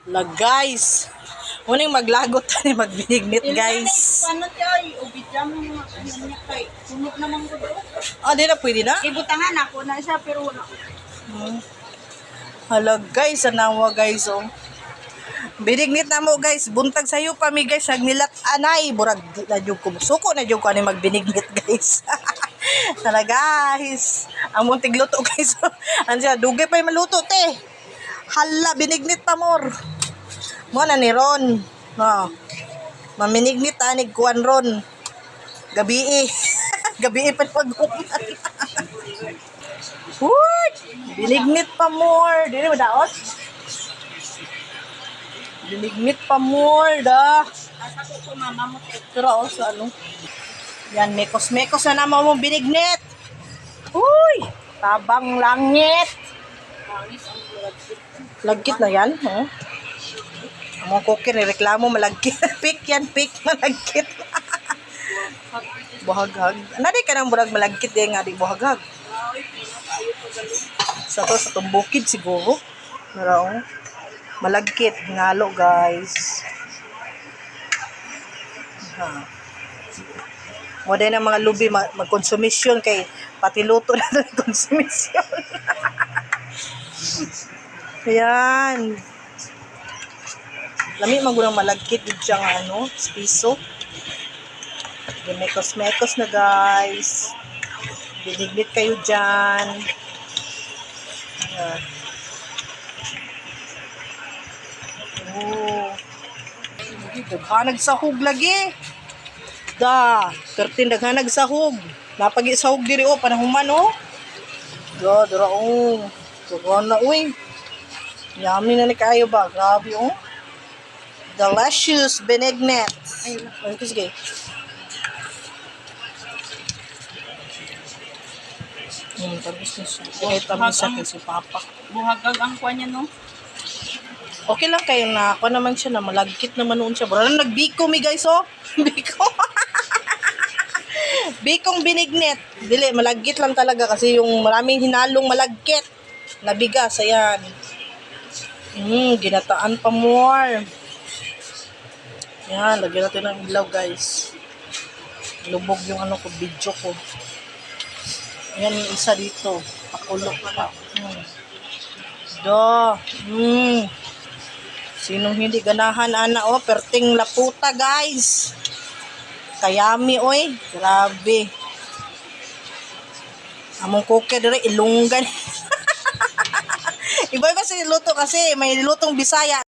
Lag guys. Muning maglagot ni magbinignit guys. Paano tayo? Ubidyan mo mga kanya kay sunod naman ko doon. Ah, di na pwede na? Ibutangan ako na siya pero wala. Halag guys, anawa guys oh. Binignit na mo guys, buntag sayo pa mi guys, nagnilat anay, burag di na jud ko. Suko na jud ko ani magbinignit guys. Hala guys, ang muntig luto guys. Andiya, dugay pa yung maluto te. Hala, binignit pa mor. Mo na ni Ron. No. Maminignit anig kuan Ron. Gabi gabi pa pag-uman. Uy! Binignit pa more. Dili mo daot? Binignit pa more da. Asa ko mama mo te. Pero sa ano? Yan, mekos-mekos na naman mong binignit. Uy! Tabang langit. Lagkit na yan, huh? Ang mga cookie, reklamo malagkit. Pik yan, pik, malagkit. Buhaghag. Nadi ka nang burag malagkit eh nga, di buhaghag. Sa to, sa tumbukid siguro. Maraong. Malagkit, ngalo guys. Ha. Moday ng mga lubi magkonsumisyon kay pati luto na ng konsumisyon. Ayan. Lami magunang malagkit dito siya nga ano, piso. Mekos-mekos na guys. Binignit kayo dyan. Ayan. Oh. Daghanag sahog lagi. Da, 13 daghanag sahog. Napagi sahog diri o panahuman o. Da, dira o. Tugon na uy. Yummy na ni kayo ba? Grabe o. Delicious benignit. Ay, sige. Tapos na siya. Okay, tapos siya si Papa. Buhagag ang kuha niya no. Okay lang kayo na. Ako naman siya na malagkit naman noon siya. Bro, nagbiko mi guys oh. Biko. Bikong binignit. Dili, malagkit lang talaga kasi yung maraming hinalong malagkit. Nabigas, ayan. Ginataan pa more. Yan, lagyan natin ng ilaw guys. Lubog yung ano ko, video ko. Yan yung isa dito. Pakulok pa. Sinong hindi ganahan ana oh, perting laputa guys. Kayami oy, grabe. Among cookie dire ilunggan. Iba-iba sa luto kasi may lutong Bisaya.